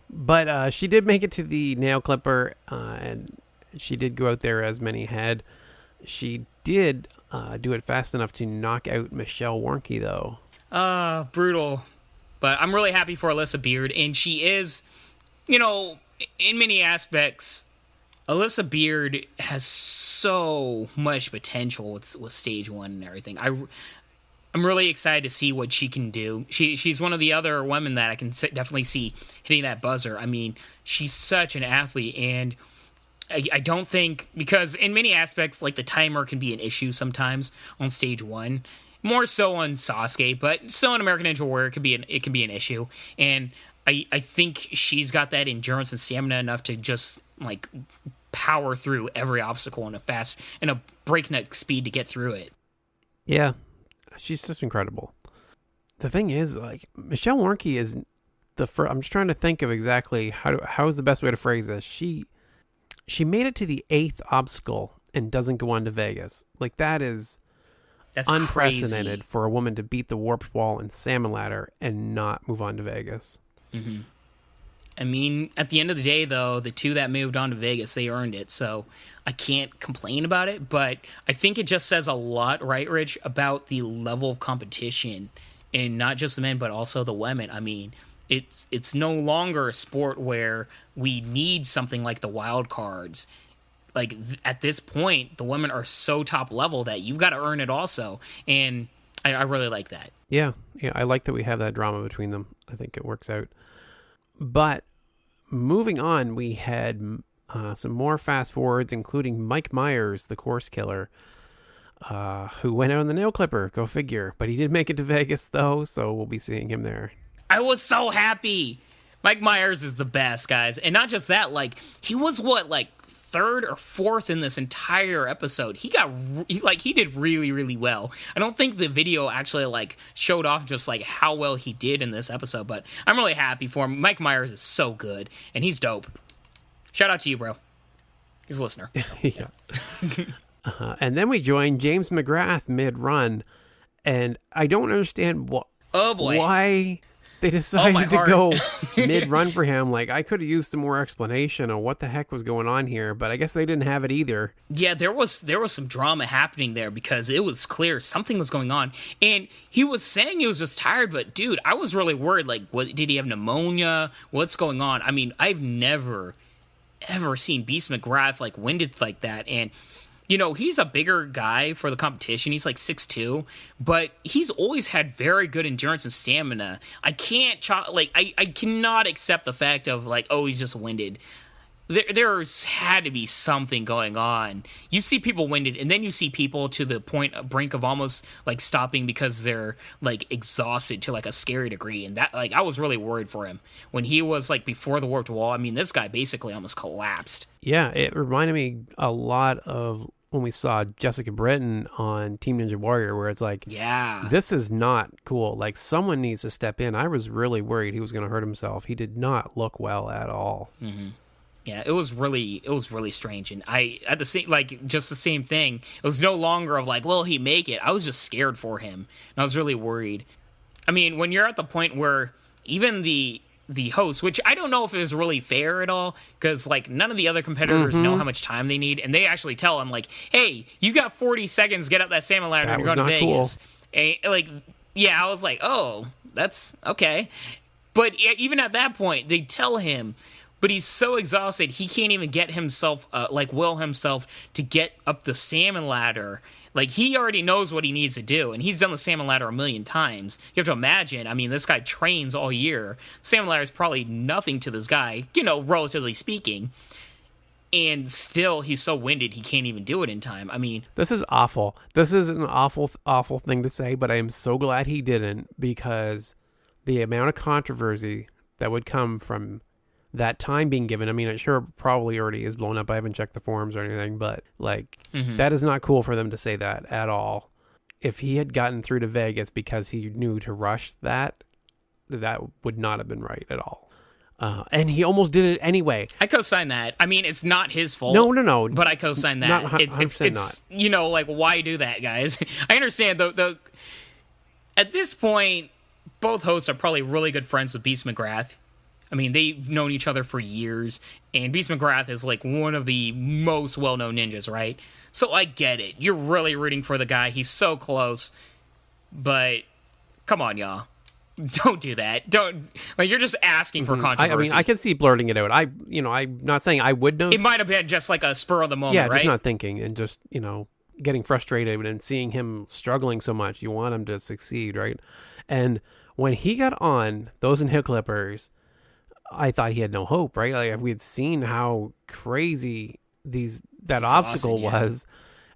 But she did make it to the nail clipper, and she did go out there as many had. She did do it fast enough to knock out Michelle Warnky, though. Brutal. But I'm really happy for Allyssa Beird, and she is, in many aspects, Allyssa Beird has so much potential with Stage 1 and everything. I'm really excited to see what she can do. She's one of the other women that I can definitely see hitting that buzzer. I mean, she's such an athlete, and I don't think, because in many aspects, the timer can be an issue sometimes on Stage 1, more so on Sasuke, but still in American Ninja Warrior it can be an issue. And I think she's got that endurance and stamina enough to just power through every obstacle in a breakneck speed to get through it. Yeah, she's just incredible. The thing is, Michelle Warnky is the first. I'm just trying to think of exactly how is the best way to phrase this. She made it to the 8th obstacle and doesn't go on to Vegas. That's unprecedented crazy for a woman to beat the warped wall and salmon ladder and not move on to Vegas. Mm-hmm. I mean, at the end of the day, though, the two that moved on to Vegas, they earned it. So I can't complain about it. But I think it just says a lot, right, Rich, about the level of competition in not just the men, but also the women. I mean, it's no longer a sport where we need something like the wild cards. At this point, the women are so top level that you've got to earn it also. And I really like that. Yeah, I like that we have that drama between them. I think it works out. But moving on, we had some more fast forwards, including Mike Myers, the course killer, who went out on the nail clipper. Go figure. But he did make it to Vegas, though, so we'll be seeing him there. I was so happy. Mike Myers is the best, guys. And not just that, he was third or fourth in this entire episode. He did really, really well. I don't think the video actually showed off just how well he did in this episode, but I'm really happy for him. Mike Myers is so good, and he's dope. Shout out to you, bro. He's a listener. Yeah. And then we joined James McGrath mid-run, and I don't understand oh boy, why they decided to go mid-run for him. I could have used some more explanation on what the heck was going on here, but I guess they didn't have it either. Yeah, there was some drama happening there because it was clear something was going on. And he was saying he was just tired, but dude, I was really worried. What did he have pneumonia? What's going on? I mean, I've never ever seen Beast McGrath winded like that. And he's a bigger guy for the competition. He's 6'2", but he's always had very good endurance and stamina. I can't I cannot accept the fact of oh, he's just winded. There's had to be something going on. You see people winded, and then you see people to the brink of almost stopping because they're exhausted to a scary degree. And that I was really worried for him when he was before the warped wall. I mean, this guy basically almost collapsed. Yeah, it reminded me a lot of when we saw Jessica Britton on Team Ninja Warrior, where it's yeah, this is not cool. Someone needs to step in. I was really worried he was going to hurt himself. He did not look well at all. Mm-hmm. Yeah, it was really strange. And I, at the same, just the same thing. It was no longer of will he make it? I was just scared for him. And I was really worried. I mean, when you're at the point where even the host, which I don't know if it was really fair at all, because none of the other competitors know how much time they need, and they actually tell him hey, you got 40 seconds, get up that salmon ladder, and you're going to Vegas. Cool. And yeah, I was oh, that's okay. But even at that point, they tell him, but he's so exhausted he can't even get himself will himself to get up the salmon ladder. Like, he already knows what he needs to do, and he's done the salmon ladder a million times. You have to imagine, I mean, this guy trains all year. Salmon ladder is probably nothing to this guy, relatively speaking. And still, he's so winded, he can't even do it in time. I mean... This is awful. This is an awful, awful thing to say, but I am so glad he didn't, because the amount of controversy that would come from that time being given, I mean, it sure probably already is blown up. I haven't checked the forums or anything, but that is not cool for them to say that at all. If he had gotten through to Vegas because he knew to rush that would not have been right at all. And he almost did it anyway. I co-sign that. I mean, it's not his fault. No. But I co-sign that. It's not. Why do that, guys? I understand at this point, both hosts are probably really good friends with Beast McGrath. I mean, they've known each other for years, and Beast McGrath is like one of the most well-known ninjas, right? So I get it. You're really rooting for the guy. He's so close. But come on, y'all. Don't do that. You're just asking for controversy. I mean, I can see blurting it out. I'm not saying I would know. It might have been just like a spur of the moment, right? Yeah, just not thinking and just, getting frustrated and seeing him struggling so much. You want him to succeed, right? And when he got on those inhale clippers, I thought he had no hope, right? Like, we had seen how crazy that obstacle was,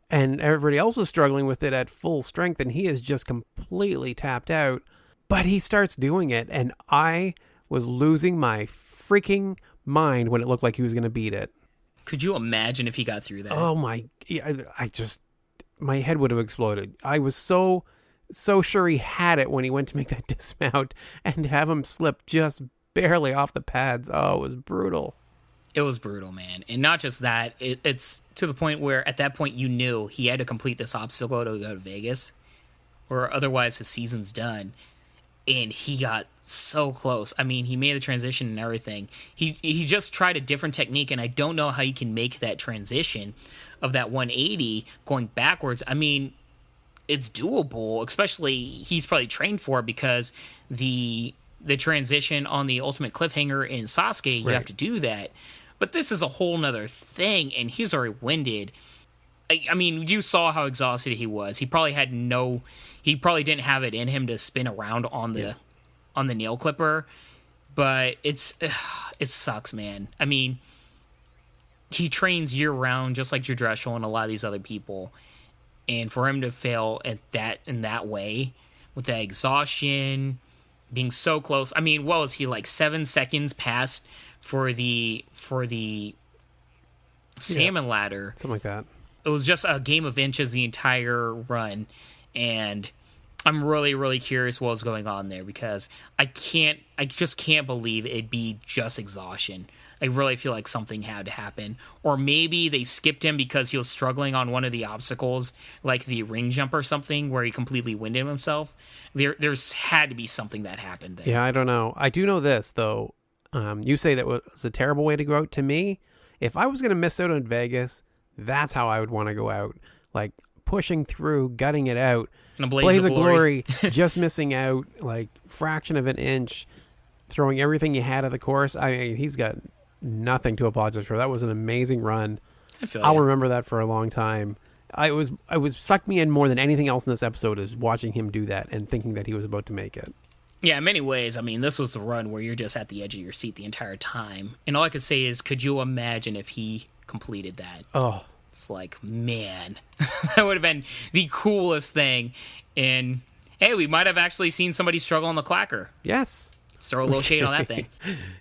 and everybody else was struggling with it at full strength, and he is just completely tapped out. But he starts doing it, and I was losing my freaking mind when it looked like he was going to beat it. Could you imagine if he got through that? Oh my! My head would have exploded. I was so sure he had it when he went to make that dismount, and have him slip just barely off the pads. Oh, it was brutal. It was brutal, man. And not just that, it's to the point where at that point you knew he had to complete this obstacle to go to Vegas, or otherwise his season's done. And he got so close. I mean, he made the transition and everything. He just tried a different technique, and I don't know how you can make that transition of that 180 going backwards. I mean, it's doable, especially he's probably trained for it, because the transition on the Ultimate Cliffhanger in Sasuke, you have to do that. But this is a whole nother thing, and he's already winded. I mean, you saw how exhausted he was. He probably didn't have it in him to spin around on the nail clipper. But it sucks, man. I mean, he trains year round, just like Jadreshul and a lot of these other people. And for him to fail in that way, with that exhaustion, being so close. I mean, what was he, like 7 seconds past for the salmon ladder? Something like that. It was just a game of inches the entire run, and I'm really, really curious what's going on there, because I just can't believe it'd be just exhaustion. I really feel like something had to happen. Or maybe they skipped him because he was struggling on one of the obstacles, like the ring jump or something, where he completely winded himself. There's had to be something that happened there. Yeah, I don't know. I do know this, though. You say that was a terrible way to go out. To me, if I was going to miss out on Vegas, that's how I would want to go out. Like, pushing through, gutting it out. In a blaze of glory. Just missing out, like, fraction of an inch, throwing everything you had at the course. I mean, he's got nothing to apologize for. That was an amazing run. I'll remember that for a long time. I was sucked me in more than anything else in this episode is watching him do that and thinking that he was about to make it. Yeah, in many ways, I mean, this was the run where you're just at the edge of your seat the entire time. And all I could say is, could you imagine if he completed that? Oh. It's like, man, that would have been the coolest thing. And, hey, we might have actually seen somebody struggle on the clacker. Yes. Let's throw a little shade on that thing.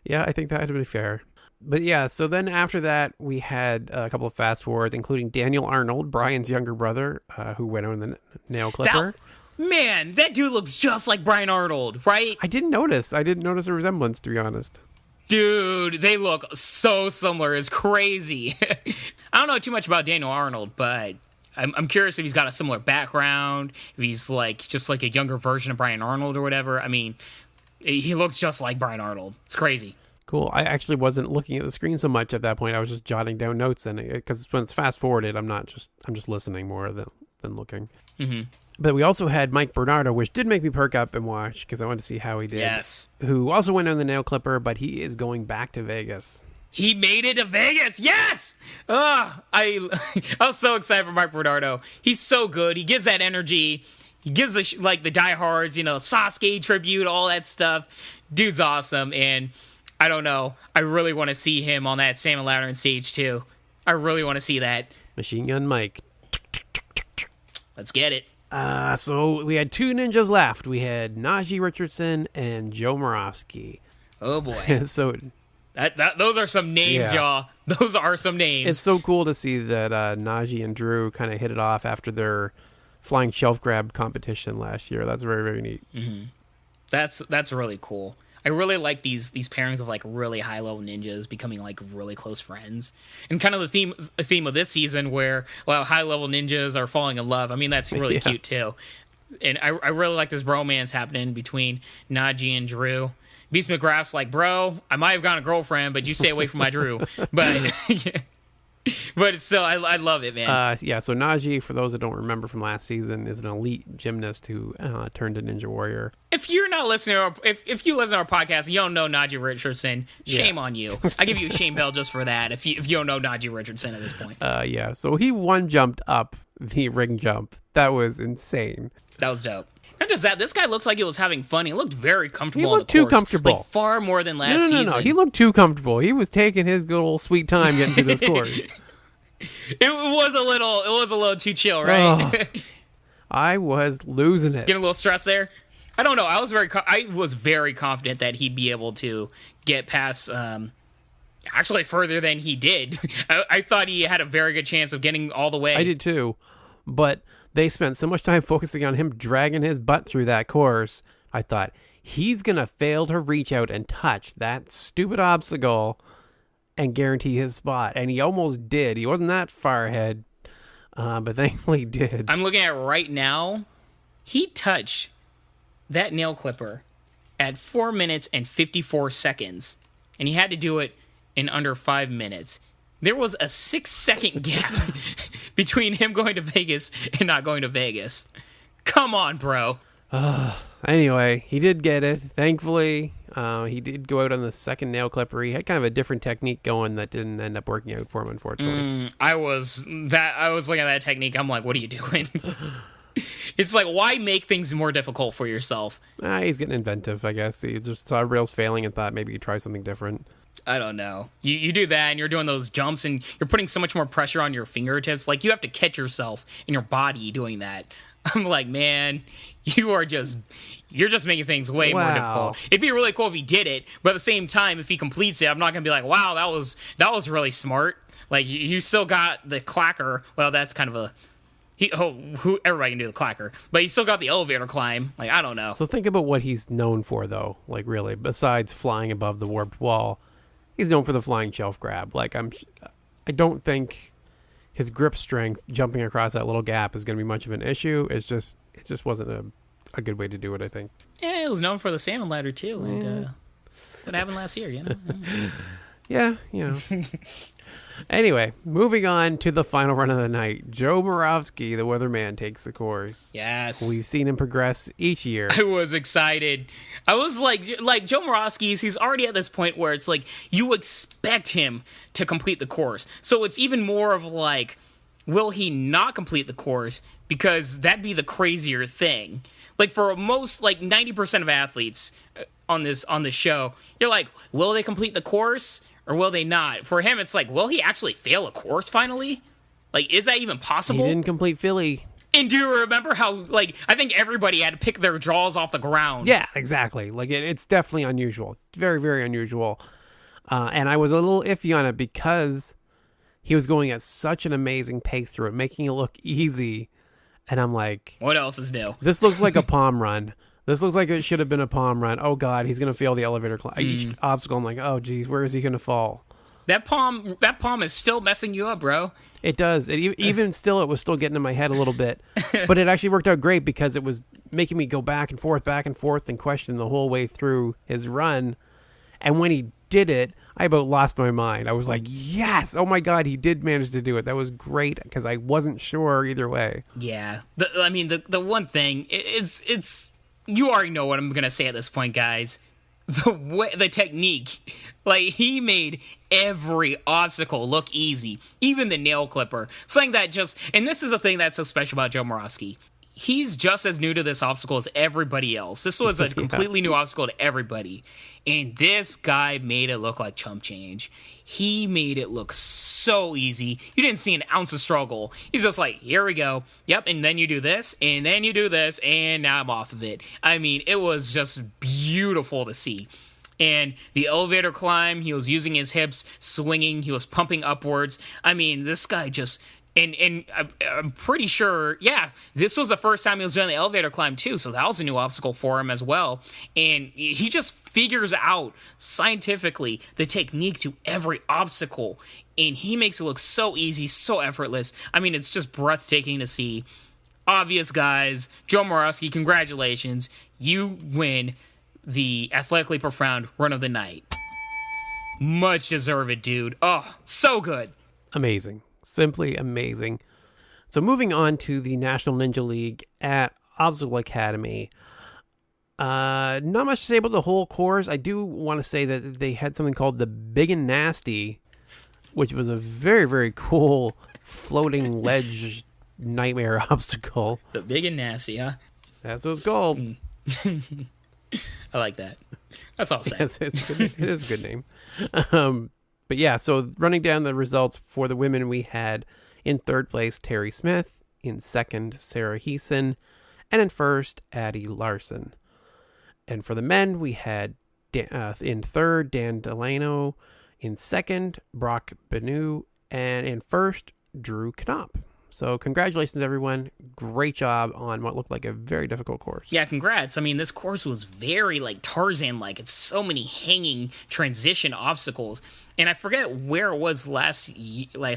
Yeah, I think that would be fair. But yeah, so then after that, we had a couple of fast forwards, including Daniel Arnold, Brian's younger brother, who went on the nail clipper. Man, that dude looks just like Brian Arnold, right? I didn't notice a resemblance, to be honest. Dude, they look so similar. It's crazy. I don't know too much about Daniel Arnold, but I'm curious if he's got a similar background, if he's just like a younger version of Brian Arnold or whatever. I mean, he looks just like Brian Arnold. It's crazy. Cool. I actually wasn't looking at the screen so much at that point. I was just jotting down notes, and because when it's fast forwarded, I'm just listening more than looking. Mm-hmm. But we also had Mike Bernardo, which did make me perk up and watch because I wanted to see how he did. Yes. Who also went on the nail clipper, but he is going back to Vegas. He made it to Vegas. Yes! I was so excited for Mike Bernardo. He's so good. He gives that energy. He gives the diehards, Sasuke tribute, all that stuff. Dude's awesome, and I don't know. I really want to see him on that Salmon Lantern stage too. I really want to see that. Machine Gun Mike. Let's get it. So we had 2 ninjas left. We had Najee Richardson and Joe Moravsky. Oh boy. So those are some names, y'all. Those are some names. It's so cool to see that Najee and Drew kind of hit it off after their flying shelf grab competition last year. That's very, very neat. Mm-hmm. That's really cool. I really like these pairings of really high level ninjas becoming really close friends, and kind of the theme of this season where high level ninjas are falling in love. I mean, that's really cute too, and I really like this bromance happening between Najee and Drew. Beast McGrath's like, bro, I might have gotten a girlfriend, but you stay away from my Drew. But still, I love it, man. So Najee, for those that don't remember from last season, is an elite gymnast who turned to Ninja Warrior. If you're not listening, if you listen to our podcast and you don't know Najee Richardson, shame on you. I give you a shame bell just for that. If you don't know Najee Richardson at this point. So he jumped up the ring jump. That was insane. That was dope. Not just that, this guy looks like he was having fun. He looked very comfortable. He looked too comfortable. Far more than last season. No. He looked too comfortable. He was taking his good old sweet time getting through this course. It was a little too chill, right? I was losing it. Getting a little stressed there. I don't know. I was very confident that he'd be able to get past. Actually, further than he did. I thought he had a very good chance of getting all the way. I did too, but they spent so much time focusing on him dragging his butt through that course. I thought, he's going to fail to reach out and touch that stupid obstacle and guarantee his spot. And he almost did. He wasn't that far ahead, but thankfully he did. I'm looking at it right now. He touched that nail clipper at 4 minutes and 54 seconds. And he had to do it in under 5 minutes. There was a 6-second gap between him going to Vegas and not going to Vegas. Come on, bro. Anyway, he did get it. Thankfully, he did go out on the second nail clipper. He had kind of a different technique going that didn't end up working out for him, unfortunately. I was looking at that technique. I'm like, what are you doing? It's like, why make things more difficult for yourself? He's getting inventive, I guess. He just saw rails failing and thought maybe he'd try something different. I don't know. You do that and you're doing those jumps and you're putting so much more pressure on your fingertips. Like, you have to catch yourself in your body doing that. I'm like, man, you're just making things way more difficult. It'd be really cool if he did it, but at the same time, if he completes it, I'm not gonna be like, wow, that was really smart. Like, you still got the clacker. Well, that's kind of everybody can do the clacker, but he still got the elevator climb. Like, I don't know. So think about what he's known for, though. Like, really, besides flying above the warped wall, he's known for the flying shelf grab. Like, I don't think his grip strength jumping across that little gap is going to be much of an issue. It just wasn't a good way to do it, I think. Yeah, it was known for the salmon ladder too, and what happened last year, Yeah, Anyway, moving on to the final run of the night. Joe Moravsky, the weatherman, takes the course. Yes. We've seen him progress each year. I was excited. I was like Joe Moravsky, he's already at this point where it's like you expect him to complete the course. So it's even more of like, will he not complete the course? Because that'd be the crazier thing. Like, for most, 90% of athletes on this show, you're like, will they complete the course? Or will they not? For him, it's like, will he actually fail a course finally? Like, is that even possible? He didn't complete Philly. And do you remember how, I think everybody had to pick their jaws off the ground? Yeah, exactly. It's definitely unusual. Very, very unusual. And I was a little iffy on it because he was going at such an amazing pace through it, making it look easy. And I'm like, what else is new? This looks like a palm run. This looks like it should have been a palm run. Oh, God, he's going to fail the elevator climb. Each obstacle, I'm like, oh, geez, where is he going to fall? That palm is still messing you up, bro. It does. Even still, it was still getting in my head a little bit. But it actually worked out great because it was making me go back and forth, and question the whole way through his run. And when he did it, I about lost my mind. I was like, yes! Oh, my God, he did manage to do it. That was great because I wasn't sure either way. Yeah. The one thing, it's you already know what I'm going to say at this point, guys. the technique. Like, he made every obstacle look easy, even the nail clipper. Something that just, and this is the thing that's so special about Joe Moravsky. He's just as new to this obstacle as everybody else. This was a completely new obstacle to everybody. And this guy made it look like chump change. He made it look so easy. You didn't see an ounce of struggle. He's just like, here we go. Yep, and then you do this, and then you do this, and now I'm off of it. I mean, it was just beautiful to see. And the elevator climb, he was using his hips, swinging, he was pumping upwards. I mean, this guy just... And I'm pretty sure, yeah, this was the first time he was doing the elevator climb too, so that was a new obstacle for him as well. And he just figures out scientifically the technique to every obstacle, and he makes it look so easy, so effortless. I mean, it's just breathtaking to see. Obvious, guys. Joe Moravsky, congratulations. You win the Athletically Profound Run of the Night. Much deserved, dude. Oh, so good. Amazing. Simply amazing. So moving on to the National Ninja League at Obstacle Academy. Not much to say about the whole course. I do want to say that they had something called the Big and Nasty, which was a very, very cool floating ledge nightmare obstacle. The Big and Nasty, huh? That's what it's called. I like that. That's all I'm saying. Yes, it is a good name. But yeah, so running down the results for the women, we had in third place Terry Smith, in second Sarah Heeson, and in first Addie Larson. And for the men, we had in third Dan Delano, in second Brock Benu, and in first Drew Knopp. So congratulations, everyone. Great job on what looked like a very difficult course. Yeah, congrats. I mean, this course was very, like, Tarzan-like. It's so many hanging transition obstacles. And I forget where it was last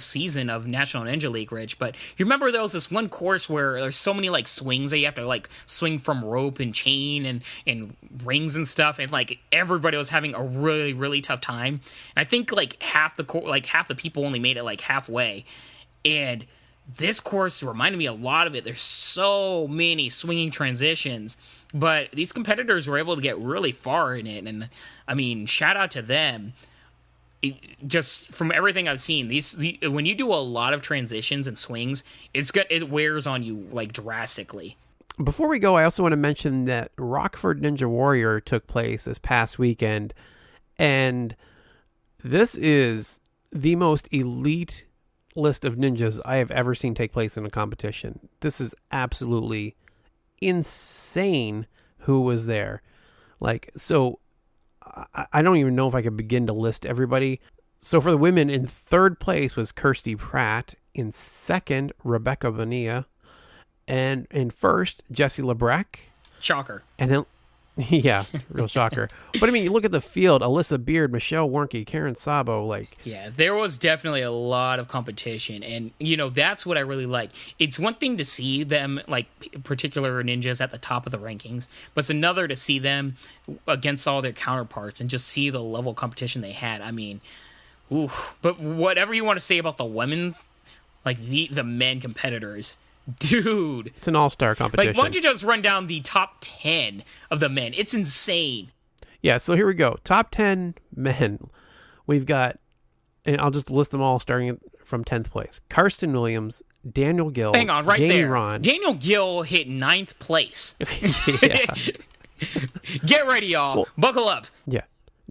season of National Ninja League, Rich, but you remember there was this one course where there's so many, like, swings that you have to, like, swing from rope and chain and rings and stuff, and, like, everybody was having a really, really tough time. And I think, like, half the people only made it, like, halfway. And this course reminded me a lot of it. There's so many swinging transitions, but these competitors were able to get really far in it. And I mean, shout out to them. Just from everything I've seen, when you do a lot of transitions and swings, it wears on you, like, drastically. Before we go, I also want to mention that Rockford Ninja Warrior took place this past weekend, and this is the most elite list of ninjas I have ever seen take place in a competition. This is absolutely insane who was there. Like, so I don't even know if I could begin to list everybody. So for the women, in third place was Kirsty Pratt, in second Rebecca Bonilla, and in first Jessie Labreck. Shocker. And then yeah, real shocker. But I mean, you look at the field: Alyssa, Beird, Michelle Warnky, Karen Sabo. Like, yeah, there was definitely a lot of competition, and that's what I really like. It's one thing to see them, like, particular ninjas at the top of the rankings, but it's another to see them against all their counterparts and just see the level of competition they had. I mean, ooh. But whatever you want to say about the women, like the men competitors. Dude, it's an all-star competition. Like, why don't you just run down the top 10 of the men? It's insane. Yeah, so here we go. Top 10 men. We've got, and I'll just list them all starting from 10th place. Karsten Williams, Daniel Gill. Hang on, right Jamie there. Rahn. Daniel Gill hit 9th place. Yeah. Get ready, y'all. Well, buckle up. Yeah.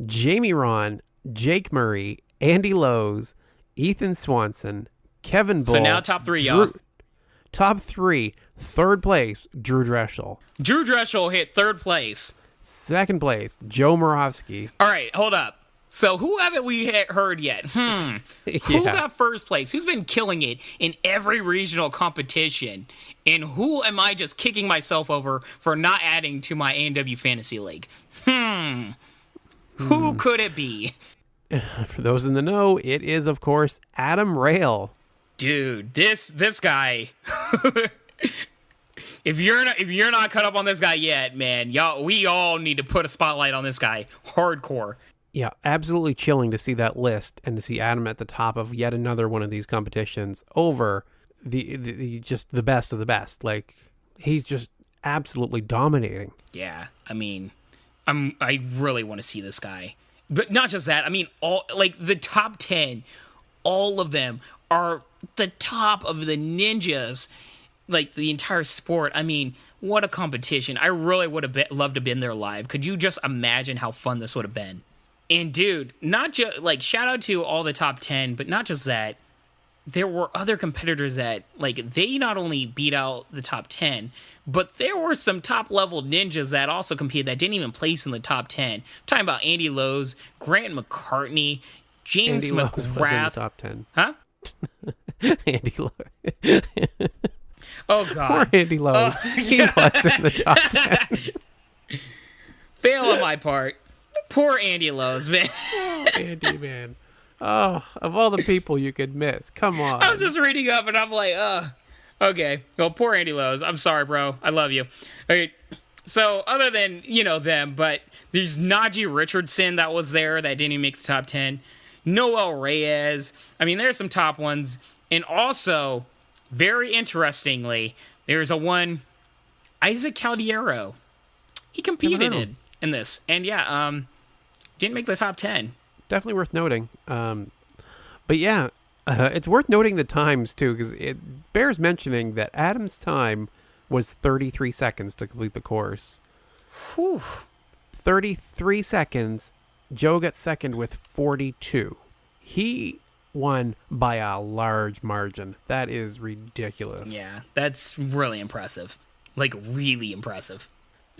Jamie Rahn, Jake Murray, Andy Lowe's, Ethan Swanson, Kevin Bull. So now top 3, y'all. Top 3, third place, Drew Dreschel. Drew Dreschel hit 3rd place. Second place, Joe Moravsky. All right, hold up. So who haven't we heard yet? Who got first place? Who's been killing it in every regional competition? And who am I just kicking myself over for not adding to my ANW Fantasy League? Who could it be? For those in the know, it is, of course, Adam Rail. Dude, this guy. If you're not caught up on this guy yet, man, we all need to put a spotlight on this guy. Hardcore. Yeah, absolutely chilling to see that list and to see Adam at the top of yet another one of these competitions over the just the best of the best. Like, he's just absolutely dominating. Yeah, I mean, I really want to see this guy. But not just that. I mean, all like the top 10, all of them are the top of the ninjas, like the entire sport. I mean, what a competition. I really would have loved to have been there live. Could you just imagine how fun this would have been? And dude, not just like shout out to all the top 10, but not just that. There were other competitors that, like, they not only beat out the top 10, but there were some top-level ninjas that also competed that didn't even place in the top 10. I'm talking about Andy Lowe's, Grant McCartney, James Andy McGrath. Lowe's was in the top 10. Huh? Andy Lowe. Oh, God. Poor Andy Lowe's. He was in the top 10. Fail on my part. Poor Andy Lowe's, man. Oh, Andy, man. Oh, of all the people you could miss. Come on. I was just reading up, and I'm like, okay. Well, poor Andy Lowe's. I'm sorry, bro. I love you. All right. So, other than, them, but there's Najee Richardson that was there that didn't even make the top 10. Noel Reyes. I mean, there's some top ones. And also, very interestingly, there's a one, Isaac Caldiero. He competed in this. And yeah, didn't make the top 10. Definitely worth noting. But yeah, it's worth noting the times too, because it bears mentioning that Adam's time was 33 seconds to complete the course. Whew. 33 seconds. Joe got second with 42. He won by a large margin. That is ridiculous. Yeah, that's really impressive. Like, really impressive.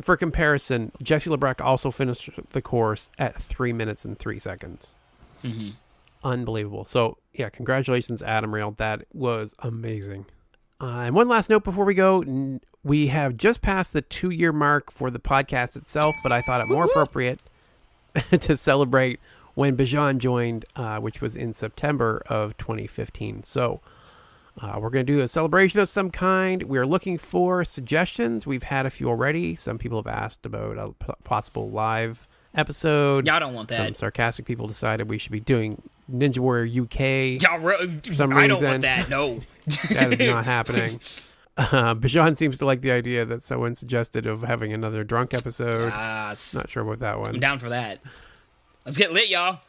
For comparison, Jesse Labreck also finished the course at 3 minutes and 3 seconds. Mm-hmm. Unbelievable. So, yeah, congratulations, Adam Rail. That was amazing. And one last note before we go. We have just passed the 2-year mark for the podcast itself, but I thought it more appropriate to celebrate when Bijan joined, which was in September of 2015. So, we're going to do a celebration of some kind. We're looking for suggestions. We've had a few already. Some people have asked about a possible live episode. Y'all don't want that. Some sarcastic people decided we should be doing Ninja Warrior UK. Y'all, for some I reason. don't want that. No. That is not happening. Bijan seems to like the idea that someone suggested of having another drunk episode. Yes. Not sure about that one. I'm down for that. Let's get lit, y'all.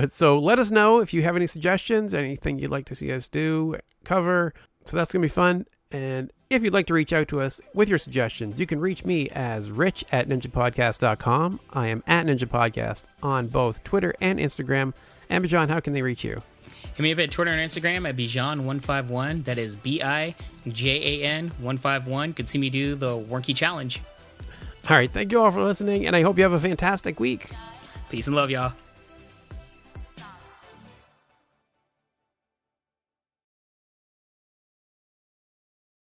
So let us know if you have any suggestions, anything you'd like to see us do, cover. So that's going to be fun. And if you'd like to reach out to us with your suggestions, you can reach me as rich@ninjapodcast.com. I am at Ninja Podcast on both Twitter and Instagram. And Bijan, how can they reach you? Hit me up at Twitter and Instagram at Bijan151. That is Bijan 151. Could see me do the Warnky challenge. All right. Thank you all for listening. And I hope you have a fantastic week. Peace and love, y'all.